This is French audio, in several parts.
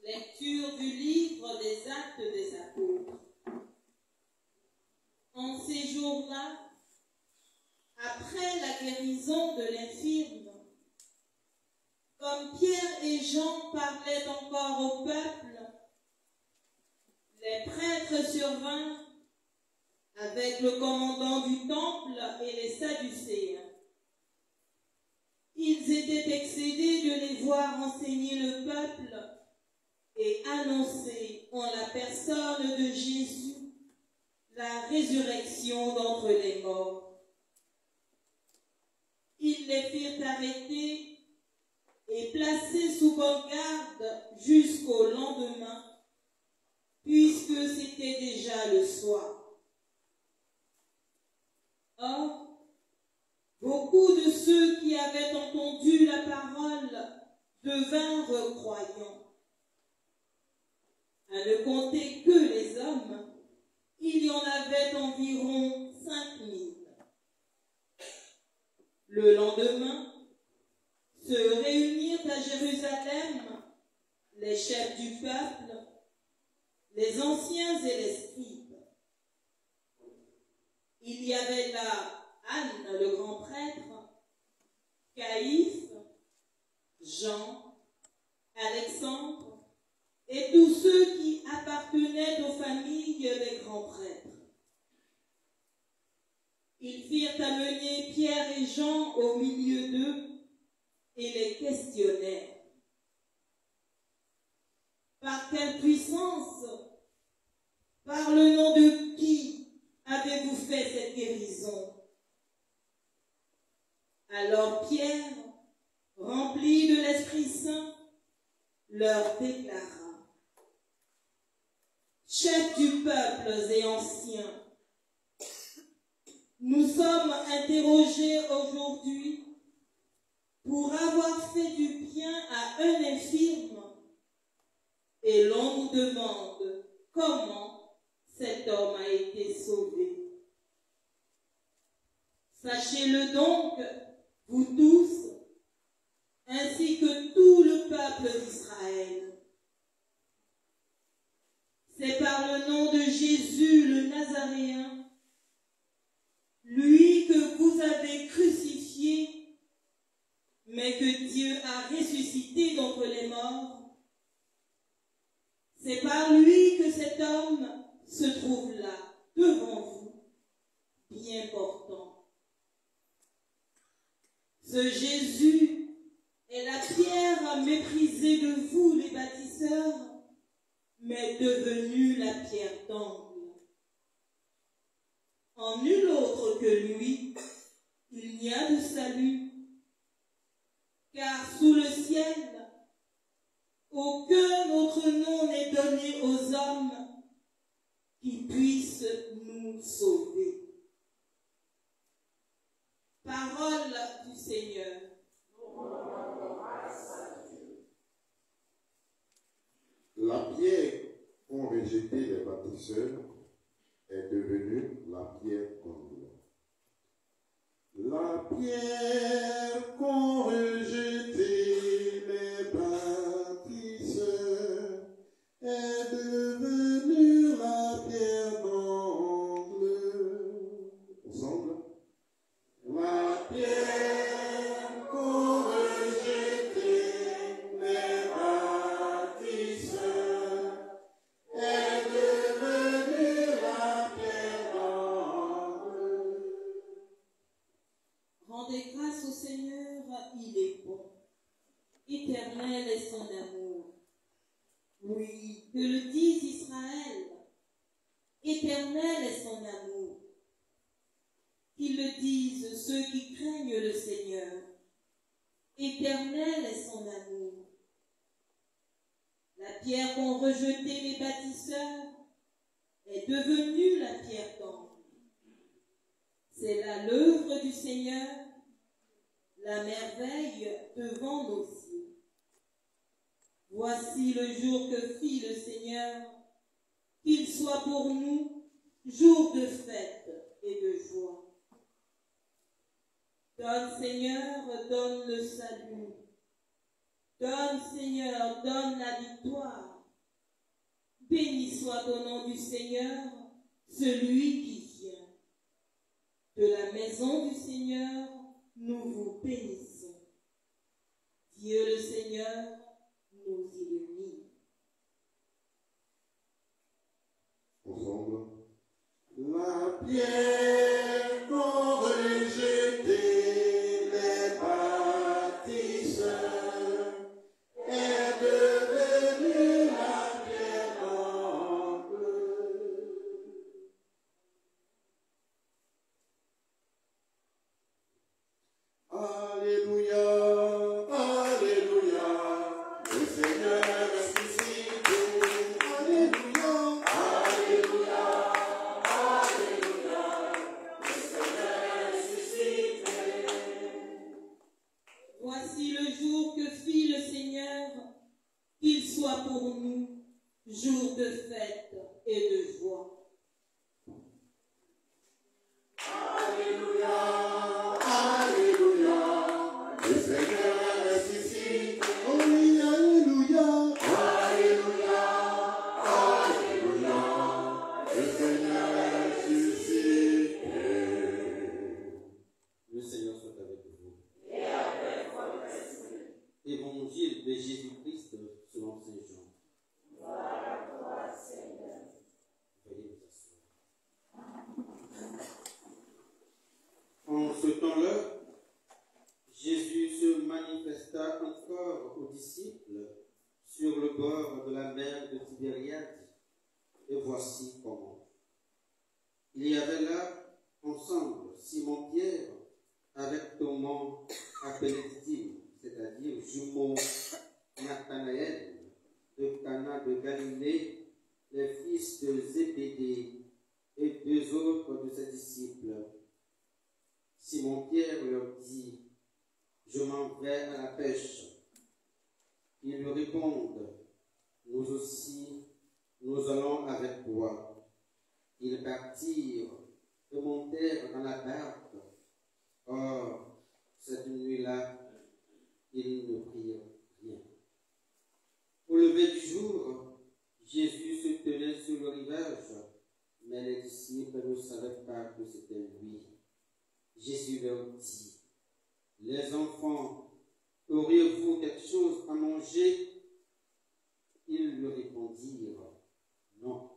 Lecture du livre des Actes des Apôtres. En ces jours-là, après la guérison de l'infirme, comme Pierre et Jean parlaient encore au peuple, les prêtres survinrent avec le commandant du temple et les Sadducéens. Ils étaient excédés de les voir enseigner le peuple et annoncer en la personne de Jésus la résurrection d'entre les morts. Ils les firent arrêter et placer sous bonne garde jusqu'au lendemain, puisque c'était déjà le soir. Or, beaucoup de ceux qui avaient entendu la parole devinrent croyants. À ne compter que les hommes, il y en avait environ 5000. Le lendemain, se réunirent à Jérusalem les chefs du peuple, les anciens et les scribes. Il y avait là Anne, le grand prêtre, Caïphe, Jean, Alexandre, et tous ceux qui appartenaient aux familles des grands prêtres. Ils firent amener Pierre et Jean au milieu d'eux et les questionnèrent. Par quelle puissance, par le nom de qui avez-vous fait cette guérison? Alors Pierre, rempli de l'Esprit Saint, leur déclara: Chefs du peuple et anciens, nous sommes interrogés aujourd'hui pour avoir fait du bien à un infirme, et l'on nous demande comment cet homme a été sauvé. Sachez-le donc, vous tous, ainsi que tout le peuple d'Israël. C'est par le nom de Jésus le Nazaréen, lui que vous avez crucifié, mais que Dieu a ressuscité d'entre les morts. C'est par lui que cet homme se trouve là, devant vous, bien portant. Ce Jésus est la pierre méprisée de vous, les bâtisseurs, mais devenue la pierre d'angle. En nul autre que lui, il n'y a de salut, car sous le ciel, aucun autre nom n'est donné aux hommes qui puissent nous sauver. Parole du Seigneur. La pierre qu'ont rejetée les bâtisseurs est devenue la pierre d'angle. pierre qu'ont rejetée les bâtisseurs est devenue la pierre d'angle. Ensemble. La pierre qu'ont rejetée les bâtisseurs est devenue la pierre d'angle. Rendez grâce au Seigneur, il est bon. Éternel est son amour. Oui, que le dise Israël. Éternel est son amour. Qu'ils le disent ceux qui craignent le Seigneur. Éternel est son amour. La pierre qu'ont rejetée les bâtisseurs est devenue la pierre d'angle. C'est là l'œuvre du Seigneur, la merveille devant nos yeux. Voici le jour que fit le Seigneur, qu'il soit pour nous jour de fête et de joie. Donne, Seigneur, donne le salut. Donne, Seigneur, donne la victoire. Béni soit au nom du Seigneur, celui qui vient. De la maison du Seigneur, nous vous bénissons. Dieu le Seigneur nous illumine. Ensemble. La pierre qu'ont rejetée les bâtisseurs est devenue la pierre d'angle. Alléluia, Alléluia, le Seigneur est ressuscité. Alléluia, Alléluia, Alléluia, le Seigneur est ressuscité. Voici le jour que fit le Seigneur, qu'il soit pour nous jour de fête et de joie. Alléluia, Alléluia, le Seigneur est ressuscité. Oh oui, Alléluia, Alléluia, Alléluia, le Seigneur est ressuscité. Le Seigneur soit avec vous. Et avec votre esprit. Évangile de Jésus-Christ selon Saint Jean. Gloire à toi, Seigneur. Veuillez vous asseoir. En ce temps-là, Jésus se manifesta encore aux disciples sur le bord de la mer de Tibériade, et voici comment. Il y avait là ensemble Simon-Pierre avec Thomas appelé Didyme, c'est-à-dire jumeau Nathanaël de Cana de Galilée, les fils de Zébédée et deux autres de ses disciples. Simon-Pierre leur dit, « Je m'en vais à la pêche. » Ils lui répondent, « Nous aussi, nous allons avec toi. » Ils partirent et montèrent dans la barque. Or, cette nuit-là, ils ne prirent rien. Au lever du jour, Jésus se tenait sur le rivage, mais les disciples ne savaient pas que c'était lui. Jésus leur dit, « Les enfants, auriez-vous quelque chose à manger ?» Ils lui répondirent, « Non. »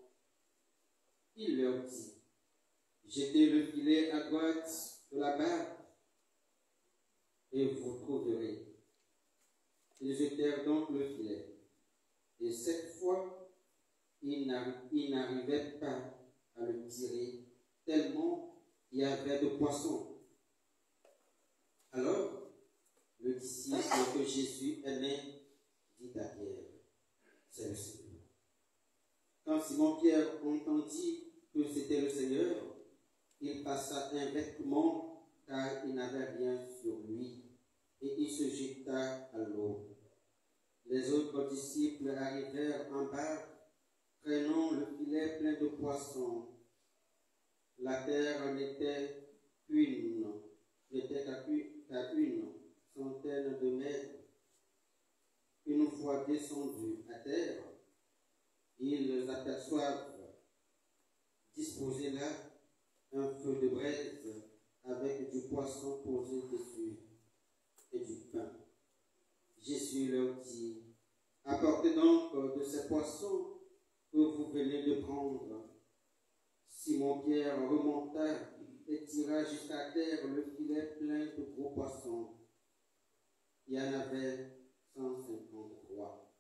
Il leur dit, « Jetez le filet à droite de la barque et vous trouverez. » Ils jetèrent donc le filet. Et cette fois, ils n'arrivaient pas à le tirer, tellement il y avait de poissons. Alors, le disciple que Jésus aimait dit à Pierre, « C'est le Seigneur. » Quand Simon-Pierre entendit que c'était le Seigneur, il passa un vêtement car il n'avait rien sur lui, et il se jeta à l'eau. Les autres disciples arrivèrent en barque, traînant le filet plein de poissons. La terre n'était qu'à qu'à une centaine de mètres. Une fois descendus à terre, ils aperçoivent disposé là un feu de braise avec du poisson posé dessus et du pain. Jésus leur dit, apportez donc de ces poissons que vous venez de prendre. Simon-Pierre remonta et tira jusqu'à terre le filet plein de gros poissons. Il y en avait 153.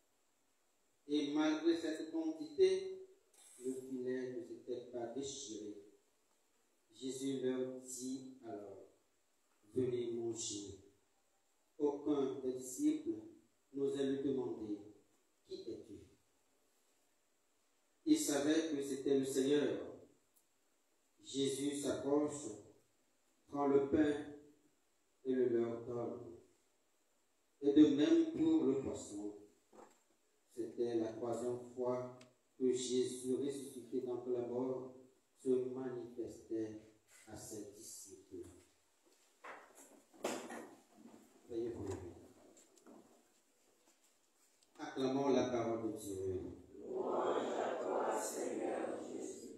Et malgré cette quantité, le filet ne s'était pas déchiré. Jésus leur dit alors, venez manger. Aucun des disciples n'osait lui demander, qui es-tu? Il savait que c'était le Seigneur. Jésus s'approche, prend le pain et le leur donne. Et de même pour le poisson. C'était la troisième fois que Jésus, ressuscité d'entre la mort, se manifestait à ses disciples. Veuillez vous lever. Acclamons la parole de Dieu. Louange à toi, Seigneur Jésus.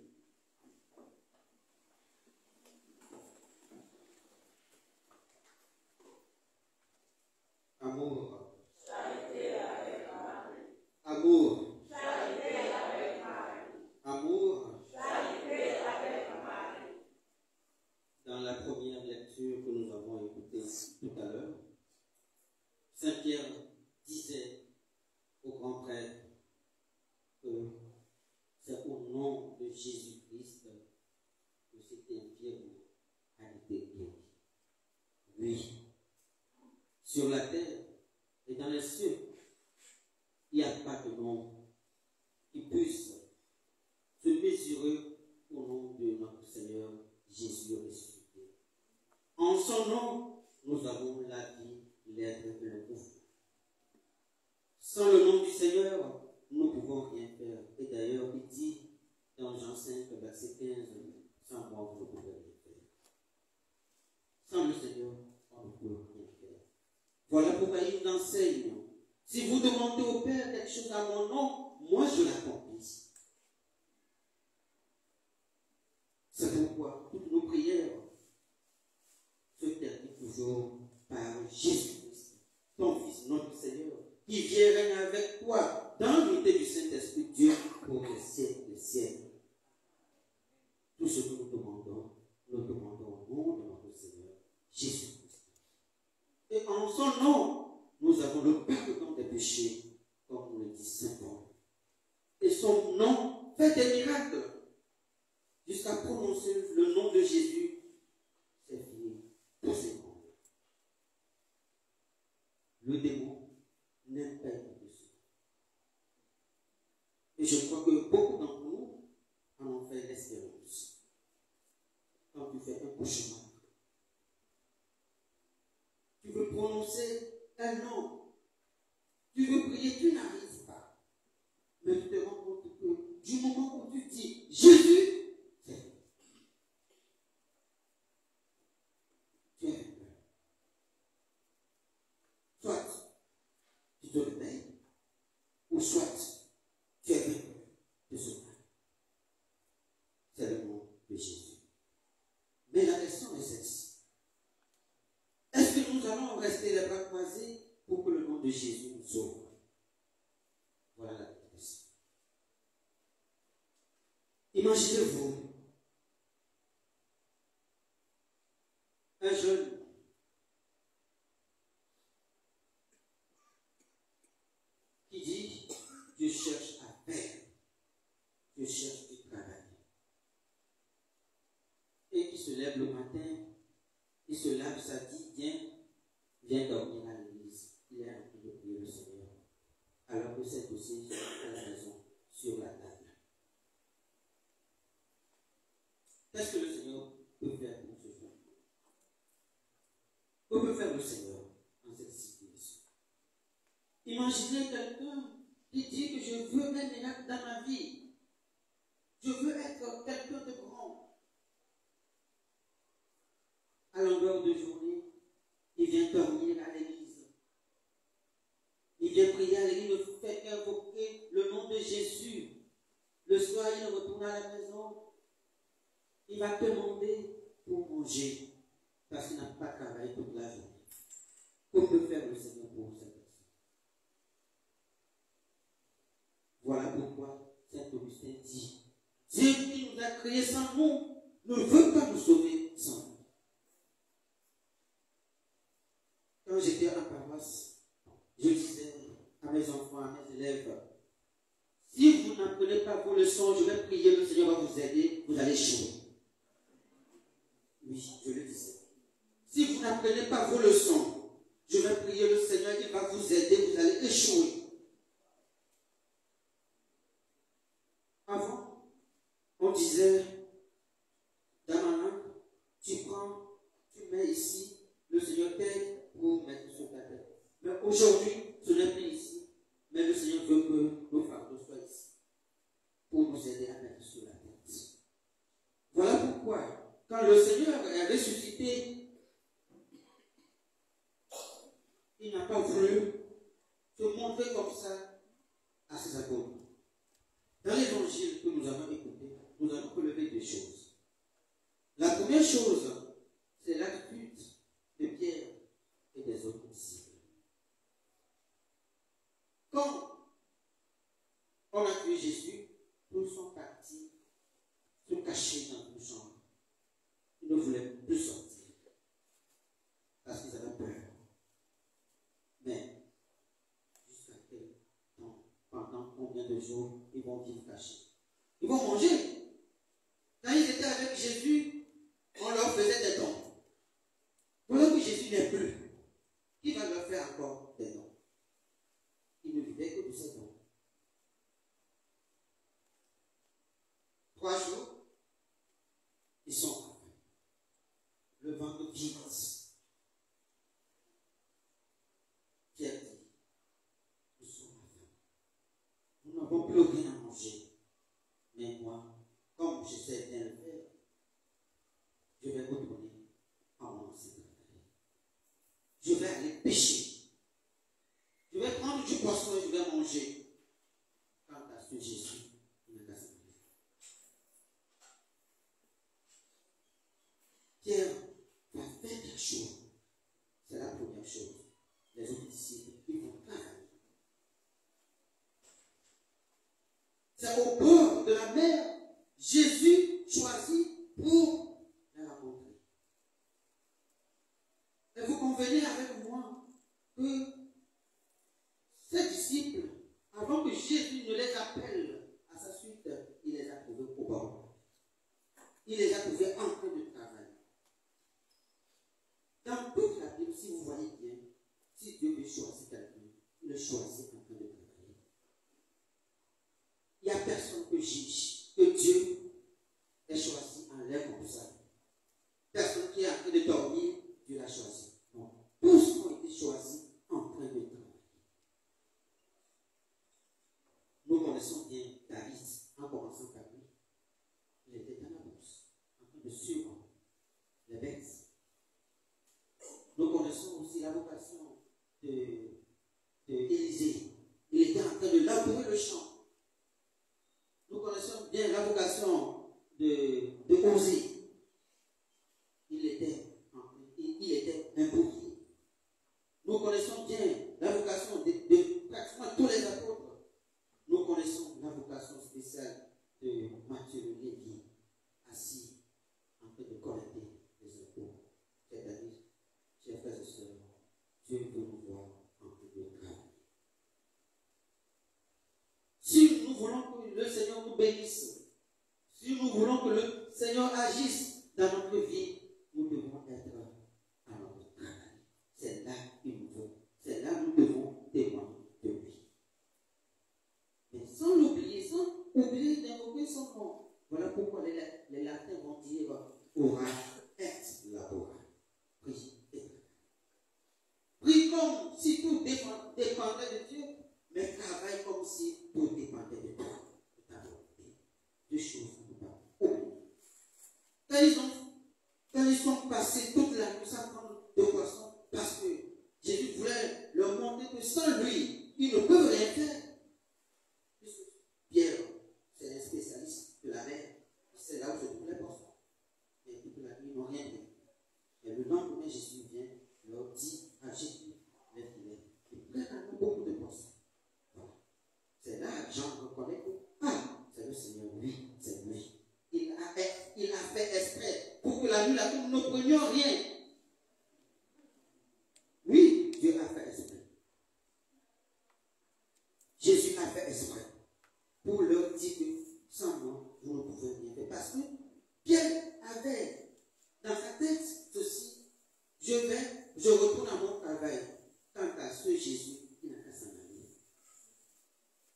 Amour. Charité avec Marie. Amour. Charité avec Marie. Amour. Charité avec Marie. Dans la première lecture que nous avons écoutée tout à l'heure, Saint Pierre disait au grand prêtre que c'est au nom de Jésus-Christ que cet infirme a été guéri. Oui, sur la terre et dans les cieux, il n'y a pas de nom qui puisse se mesurer au nom de notre Seigneur Jésus ressuscité. En son nom, nous avons la vie, l'être et le mouvement. Sans le nom du Seigneur, nous ne pouvons rien faire. Et d'ailleurs, il dit dans Jean 5, verset 15, sans moi, vous ne pouvez rien faire. Sans le Seigneur, on ne peut rien faire. Voilà pourquoi il nous enseigne. Si vous demandez au Père quelque chose à mon nom, moi je l'accomplis. C'est pourquoi toutes nos prières se terminent toujours par Jésus-Christ, ton Fils, notre Seigneur, qui vient régner avec toi dans l'unité du Saint-Esprit, Dieu, pour les siècles des siècles. Tout ce que nous demandons au nom de notre Seigneur, Jésus-Christ. Et en son nom, nous avons le pardon des péchés, comme nous le dit Saint Paul. Et son nom fait des miracles. Jusqu'à prononcer le nom de Jésus, c'est fini. Tout c'est bon. Le démon n'aime pas être dessus. Et je crois que beaucoup d'entre nous en ont fait l'expérience. Quand tu fais un cauchemar, tu veux prononcer un nom, tu veux prier, tu n'arrives pas. Mais tu te rends compte que du moment où tu dis Jésus, tu es peur. Soit tu te réveilles, ou soit tu es vainqueur de ce mal. C'est le nom de Jésus. Mais la question est celle-ci. Est-ce que nous allons rester les bras croisés pour que le nom de Jésus nous sauve? Voilà la question. Imaginez-vous un jeune qui dit je cherche à faire, je cherche du travail, et qui se lève le matin, il se lave, ça dit viens dormir à l'église. Il est en train de prier le Seigneur, alors que c'est aussi à la maison, sur la table. Qu'est-ce que le Seigneur peut faire pour ce jeune? Que peut faire le Seigneur en cette situation? Imaginez quelqu'un qui dit que je veux un miracle dans ma vie. Je veux être quelqu'un de grand. À longueur de journée, il dormir à l'église. Il vient prier à l'église, ne fait qu'invoquer le nom de Jésus. Le soir, il retourne à la maison. Il va te demander pour manger parce qu'il n'a pas travaillé toute la journée. Que peut faire le Seigneur pour cette personne? Voilà pourquoi Saint Augustin dit: Dieu qui nous a créés sans nous ne veut pas nous sauver sans nous. Quand j'étais en paroisse, je disais à mes enfants, à mes élèves, si vous n'apprenez pas vos leçons, je vais prier, le Seigneur va vous aider, vous allez échouer. Oui, je le disais. Si vous n'apprenez pas vos leçons, je vais prier le Seigneur, il va vous aider, vous allez échouer. Avant, on disait, dans ma langue, tu prends, tu mets ici, le Seigneur t'aide pour mettre sur ta tête. Mais aujourd'hui, ce n'est plus ici, mais le Seigneur veut que nos fardeaux soient ici, pour nous aider à mettre sur la tête. Voilà pourquoi, quand le Seigneur a ressuscité, il n'a pas voulu se montrer comme ça à ses apôtres. Dans l'évangile que nous avons écouté, nous avons relevé deux choses. La première chose, c'est l'attitude de Pierre et des autres disciples. Quand on a tué Jésus, tous sont partis se cacher dans une chambre. Ils ne voulaient plus sortir parce qu'ils avaient peur. Mais jusqu'à quel temps, pendant combien de jours ils vont vivre cachés? Ils vont manger. Quand ils étaient avec Jésus, on leur faisait des dons. Voilà que Jésus n'est plus. Qui va leur faire encore des dons? Ils ne vivaient que de ces dons. 3 jours, ils sont en faim. Le ventre vide. Pierre dit, nous sommes à faim. Nous n'avons plus rien à manger. Mais moi, comme je sais bien le faire, je vais retourner à mon ancien travail. Je vais aller pêcher. Je vais prendre du poisson et je vais manger. Quant à ce Jésus, il n'a qu'à se manger. Pierre va faire quelque chose. C'est la première chose. Les autres disciples, ils vont travailler. C'est au bord de la mer, Jésus choisit pour la rencontrer. Et vous convenez avec moi que ces disciples, avant que Jésus ne les appelle à sa suite, il les a trouvés au bord. Il les a trouvés en train de travailler. Dans toute la Bible, si vous voyez bien, si Dieu veut choisir quelqu'un, il le choisit en train de travailler. Il n'y a personne que Dieu ait choisi en l'air comme ça. Personne qui est en train de dormir, Dieu l'a choisi. Non. Tous ont été choisis en train de travailler. Nous connaissons bien David, en commençant par lui. Il était dans la bourse, en train de suivre les bêtes. Nous connaissons aussi la vocation d'Élisée. Il était en train de labourer le champ. Nous connaissons bien la vocation de Osée. Il était un bouclier. Nous connaissons bien la vocation de pratiquement tous les apôtres. Nous connaissons la vocation spéciale de Matthieu le Lévi, assis en train de collecter les impôts. C'est-à-dire, chers frères et sœurs, Dieu veut nous voir en train de travailler. Si nous voulons que le Seigneur nous bénisse, si nous voulons que le Seigneur agisse dans notre vie, nous devons être à notre travail. C'est là qu'il nous veut. C'est là que nous devons témoigner de lui. Mais sans l'oublier, sans oublier d'invoquer son nom. Voilà pourquoi les latins vont dire ora et labora. Prie et travaille. Prie comme si tout dépendait de Dieu, mais travaille comme si tout dépendait de toi, de ta volonté. Deux choses ne peuvent pas oublier. Quand ils sont passés toute la nuit sans prendre de poisson, parce que sans lui, ils ne peuvent rien faire. Pierre, c'est un spécialiste de la mer. C'est là où se trouvent les poissons. Et ils n'ont rien pris. Et le lendemain, Jésus vient, leur dit à Jésus, les filets. Ils prennent beaucoup de poissons. Voilà. C'est là que Jean reconnaît que, c'est le Seigneur, oui, c'est lui. Il a fait exprès pour que la nuit, là, nous ne prenions rien. Oui, Dieu a fait exprès. Jésus a fait exprès pour leur dire que sans moi, vous ne pouvez rien faire. Parce que Pierre avait dans sa tête ceci, je retourne à mon travail. Quant à ce Jésus, il n'a qu'à s'en aller.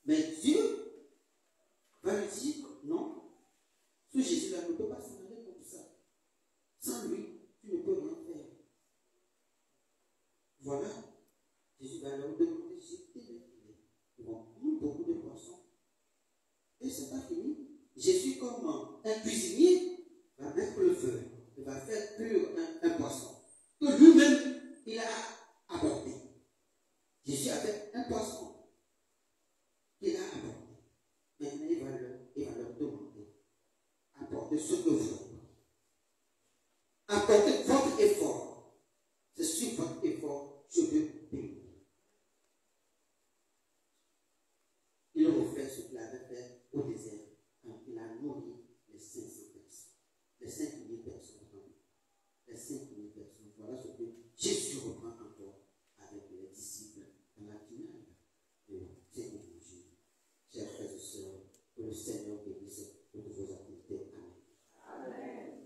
Mais Dieu va lui dire non, ce Jésus-là ne peut pas s'en aller comme ça. Sans lui, tu ne peux rien faire. Voilà, Jésus va leur demander, ils vont prendre beaucoup de poissons. Et ce n'est pas fini. Jésus, comme un cuisinier, va mettre le feu. Il va faire cuire un poisson que lui-même, il a apporté. Jésus avait un poisson qu'il a apporté. Maintenant, il va leur demander, apportez ce que vous voulez. Apportez votre effort. C'est sur votre effort que je veux bénir. Il refait ce qu'il avait fait au désert quand il a nourri les 500 personnes. Les 5000 personnes. Les 5000 personnes. Voilà ce que Jésus reprend encore avec les disciples dans la finale de cet évangile. Chers frères et sœurs, que le Seigneur bénisse toutes vos activités. Amen. Amen.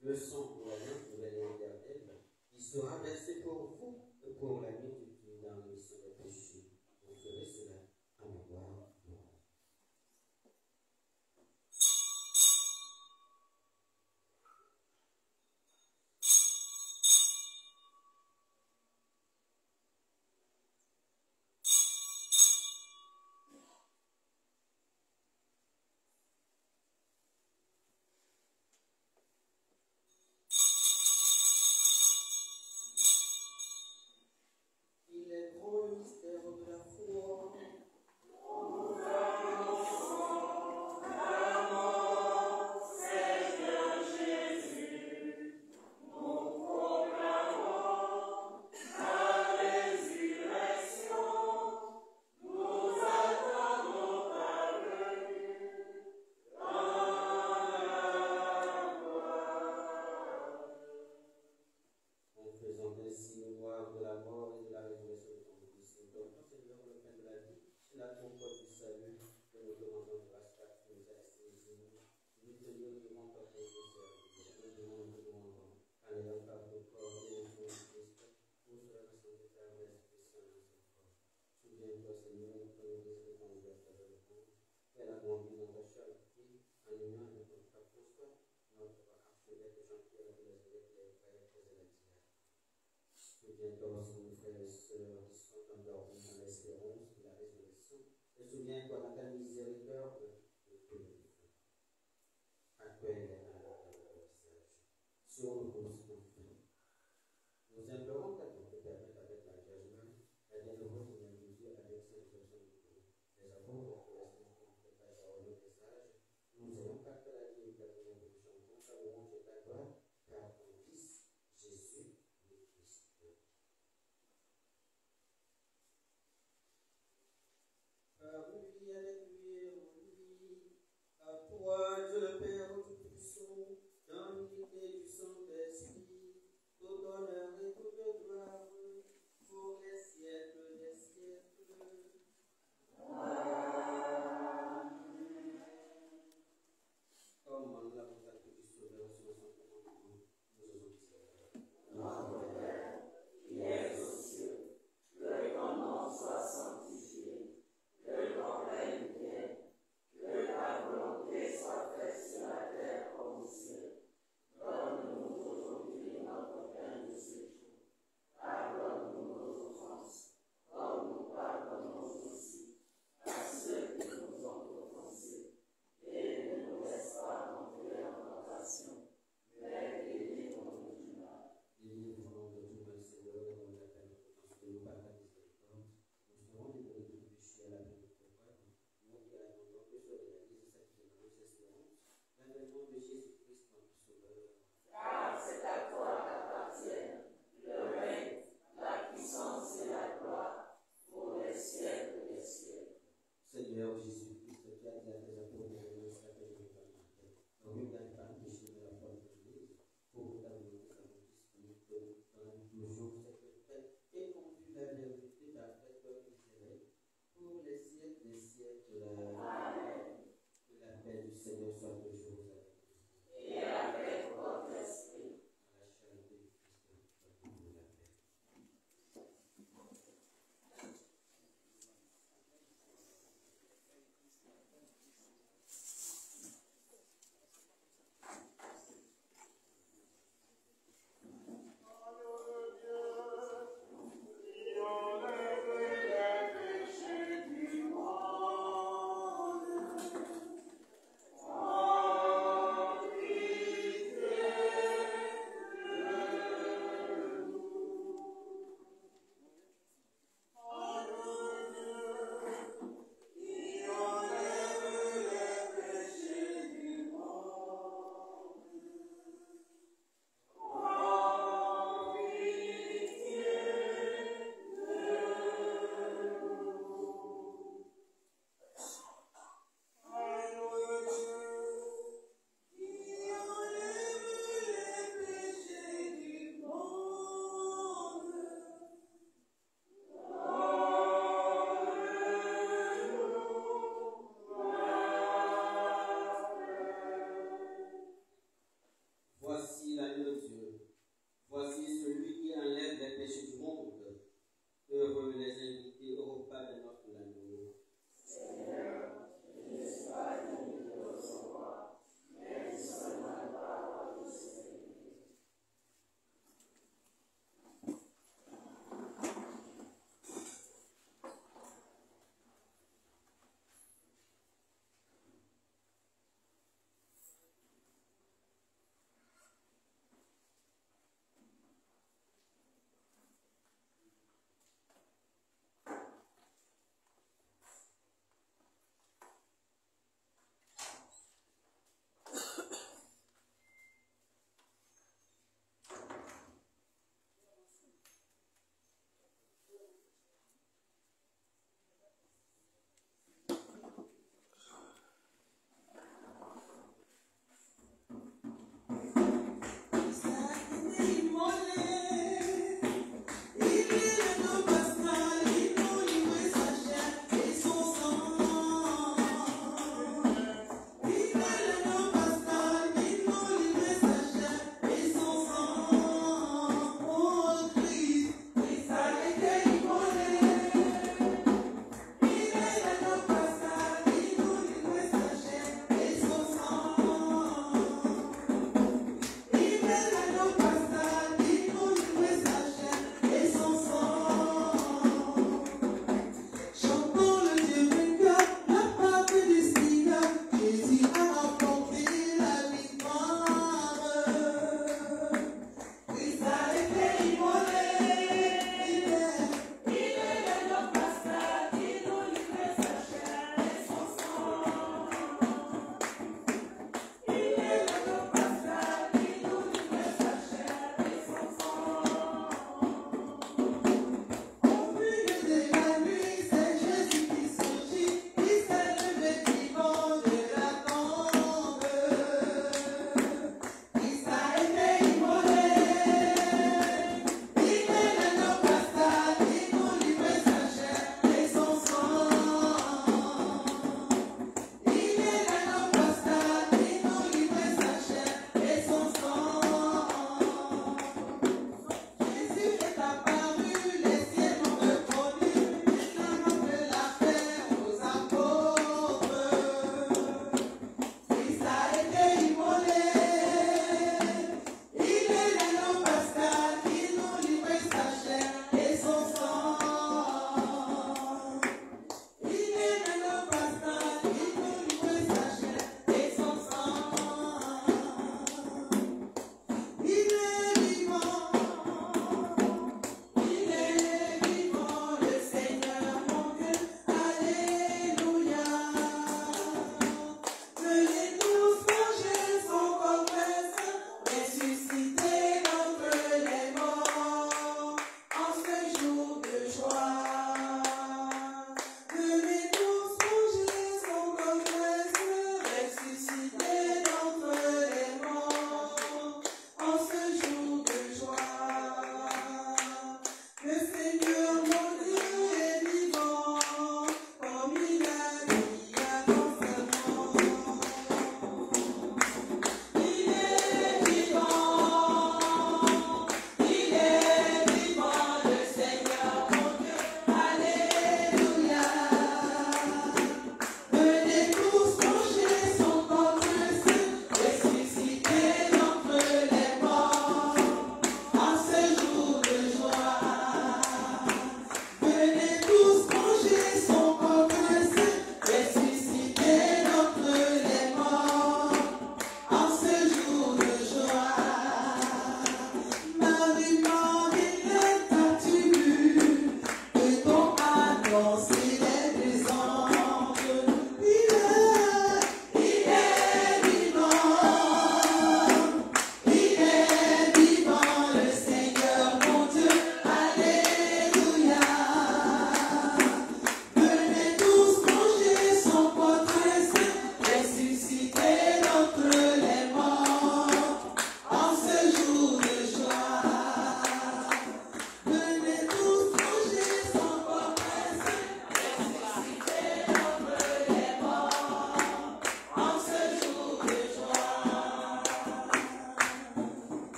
Le sang de l'Alliance nouvelle et éternelle, qui sera versé pour vous et pour la multitude dans l'émission des péchés. Vous ferez cela en mémoire de moi. Il est grand le mystère de la foi. En faisant ainsi mémoire de la mort et de la résurrection de ton Fils, nous donnons, Seigneur, le pain de la vie, c'est la concorde du salut, que nous te rendons grâce car tu nous as estimés. Nous te livrons par ton service, nous te demandons, en ayant par le corps et le sang du Christ, pour cela que son éternel Esprit Saint dans son corps. Souviens-toi, Seigneur, de ton Église de ton ouverture de monde, qu'elle a grandi dans ta charité, en union avec notre pape François, notre archevêque Jean-Pierre de les évêques, les frères et les diacres. Souviens-toi aussi, nos frères et sœurs, qui sont endormis dans l'espérance de la résurrection, et souviens-toi de ta miséricorde de tous les défunts. Accueille-les à la visage. Sur nos constants. Nous implorons qu'à ton te permette avec la Vierge la bienheureuse et Jésus avec cette personne de nous. Les apôtres de la Sainte de ta parole au message, nous ayons pas que la vie éternelle de chantons, car le monde est ta gloire, car ton Fils, Jésus, le Christ. Par lui, avec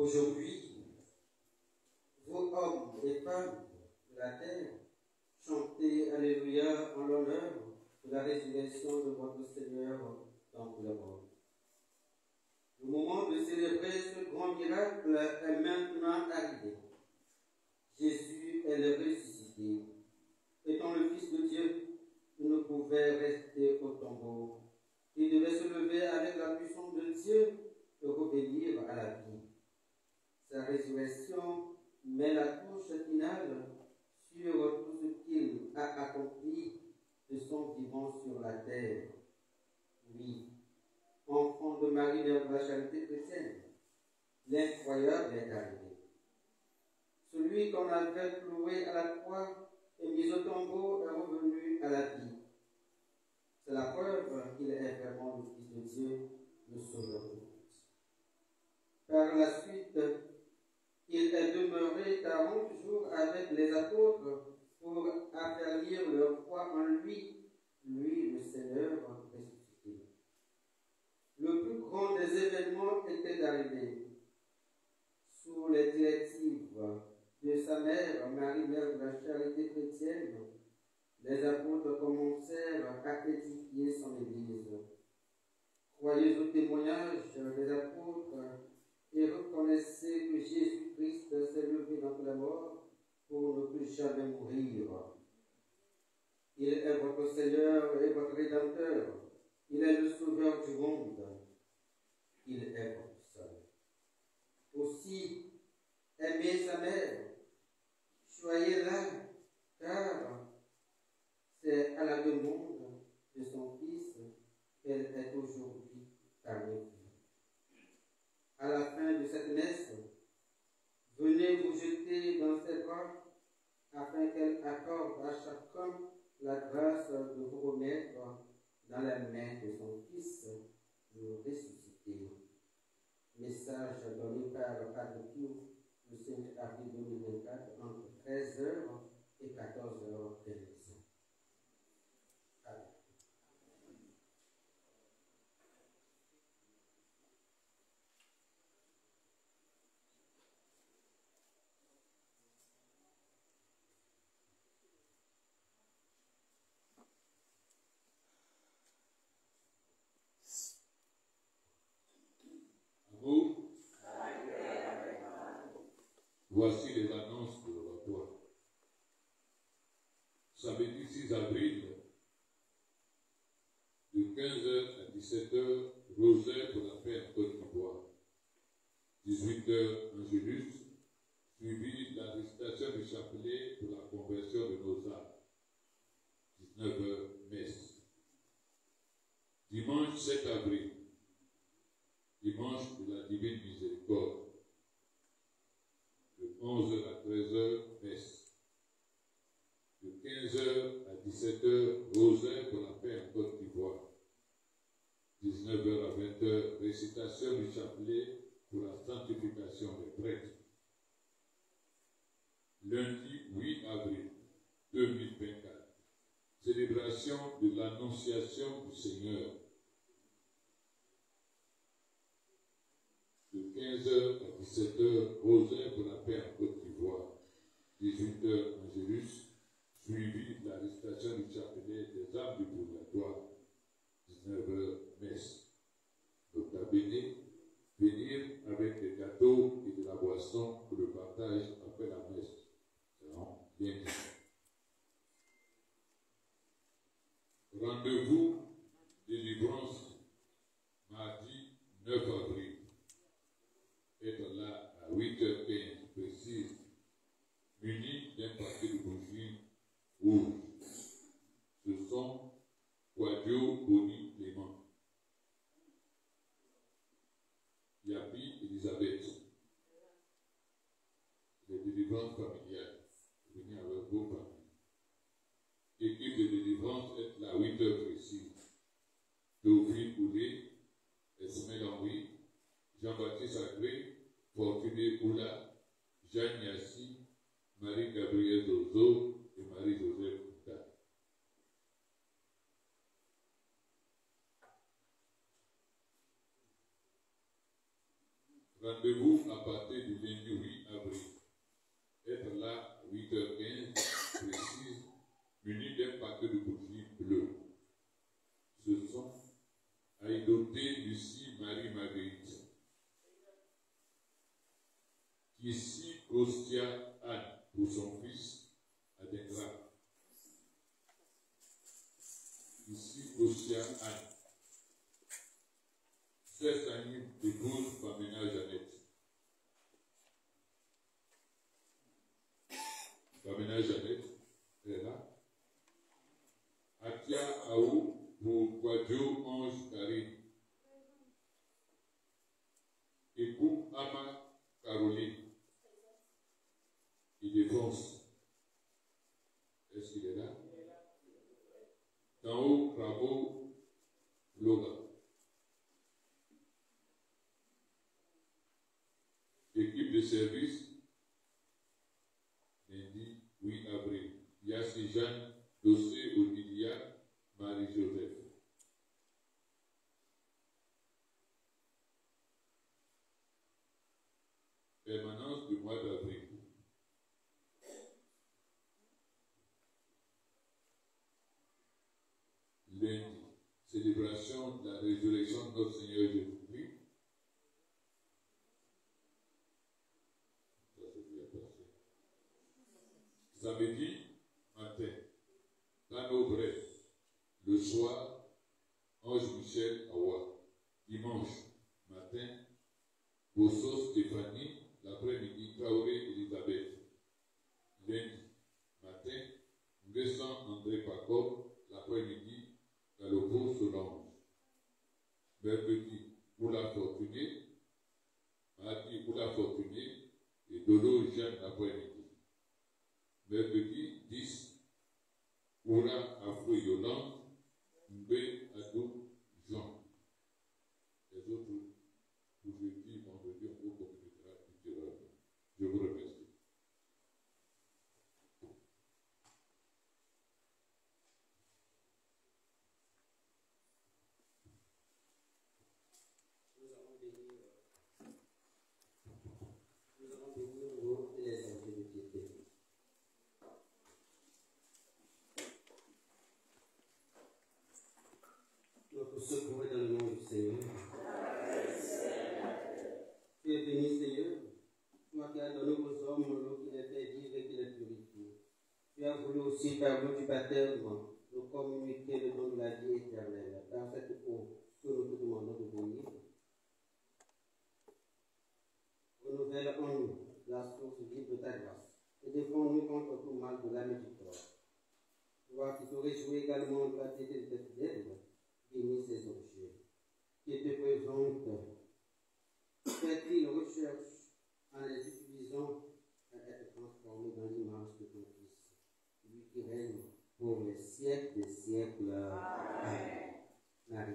Aujourd'hui, vous hommes et femmes de la terre, chantez Alléluia en l'honneur de la résurrection de votre Seigneur d'entre les morts. Le moment de célébrer ce grand miracle est maintenant arrivé. Jésus est le ressuscité. Étant le Fils de Dieu, il ne pouvait rester au tombeau. Il devait se lever avec la puissance de Dieu et revenir à la vie. Sa résurrection met la touche finale sur tout ce qu'il a accompli de son vivant sur la terre. Oui, enfant de Marie, mère de la charité chrétienne, l'incroyable est arrivé. Celui qu'on avait cloué à la croix et mis au tombeau est revenu à la vie. C'est la preuve qu'il est vraiment le Fils de Dieu, le Sauveur de tous. Par la suite, il est demeuré 40 jours avec les apôtres pour affermir leur foi en lui, le Seigneur ressuscité. Le plus grand des événements était arrivé. Sous les directives de sa mère, Marie, mère de la charité chrétienne, les apôtres commencèrent à édifier son Église. Croyez au témoignage des apôtres et reconnaissez que Jésus-Christ s'est levé d'entre les morts pour ne plus jamais mourir. Il est votre Seigneur et votre Rédempteur. Il est le Sauveur du monde. Il est votre seul. Aussi, aimez sa mère. Soyez là, car c'est à la demande de son Fils qu'elle est aujourd'hui parmi vous. À la fin de cette messe, venez vous jeter dans ses bras afin qu'elle accorde à chacun la grâce de vous remettre dans la main de son Fils, le ressuscité. Message donné par Padre Pio le 5 avril 2024 entre 13h et 14h25. Voici les annonces de l'oratoire. Samedi 6 avril, de 15h à 17h, rosaire pour la paix en Côte d'Ivoire. 18h, Angélus, suivi de la récitation du chapelet pour la conversion de nos âmes. 19h, messe. Dimanche 7 avril, dimanche de la divine miséricorde. De 11h à 13h, messe. De 15h à 17h, rosaire pour la paix en Côte d'Ivoire. 19h à 20h, récitation du chapelet pour la sanctification des prêtres. Lundi 8 avril 2024, célébration de l'Annonciation du Seigneur. De 15h à 17h, rosaire pour la paix en Côte d'Ivoire. 18h, Angélus, suivi de la récitation du chapelet des âmes du purgatoire. 19h, messe. Donc, à venir avec des gâteaux et de la boisson pour le partage après la messe. C'est bien dit. Rendez-vous délivrance mardi 9 avril. Être là à 8h15 précise, muni d'un paquet de bougies rouges. Ce sont Quadio Boni Clément, Yapi Elisabeth, les délivrances familiales. Venez avec vos familles. Équipe de délivrance est là à 8h précise. Rendez-vous à partir du lundi 8 avril. Être là à 8h15 précise, muni d'un paquet de bougies bleues. Ce sont à y doter Lucie Marie-Marguerite. Ici, Costia Anne pour son fils Adingra. Ici, Costia Anne. Sœur Sani épouse Famina Jeannette. Famina Jeannette est là. Atia Aou pour Guadio Ange Karine. Époux Ama Caroline. Il défonce. Est-ce qu'il est là? D'en haut, Bravo, Loga. Équipe de service, lundi 8 avril. Yassi Jeanne, Dossé Odilia, Marie-Joseph. Permanence du mois d'avril. Lundi, célébration de la résurrection de notre Seigneur Jésus-Christ. Ça c'est bien passé. Samedi matin, dans nos brefs. Le soir, Ange Michel Awa. Dimanche matin, Bosso Stéphanie. L'après-midi, Traoré Elisabeth. Lundi matin, Nguessan André Paco. L'après-midi, Galopo Solange. Mercredi, Oula Fortuné. Mardi, Oula Fortuné et Dolo Jeanne l'après-midi. Mercredi 10, Oula Afro Yolande, Mbé Adou Jean. Les autres, pour jeudi, vendredi, on vous communiquera ultérieurement. Je vous remercie. Nous allons bénir vos et les objets de piété. Notre secours est dans le nom du Seigneur. Tu es béni, Seigneur, toi qui as donné aux hommes l'eau qui les fait vivre et qui les purifie. Tu as voulu aussi, par l'eau du baptême, nous communiquer le don de la vie éternelle. Dans cette eau, que nous te demandons de bénir, renouvelle en nous la source vive de ta grâce et défends-nous contre tout mal de l'âme et du corps. Toi qui te réjouis également de la piété de tes fidèles, bénis ces objets qui te présentent. Fais-ils recherche en les utilisant à être transformés dans l'image de ton Fils, lui qui règne pour les siècles des siècles. Amen. Marie.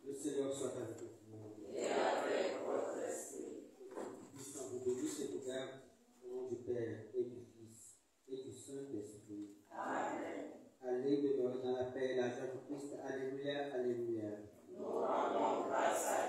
Le Seigneur soit avec vous. Et avec votre esprit. Puisqu'on vous bénisse et vous garde au nom du Père et du Fils et du Saint-Esprit. Amen. Allez demeurer dans la paix et la joie du Christ. Alléluia, alléluia. Nous rendons grâce à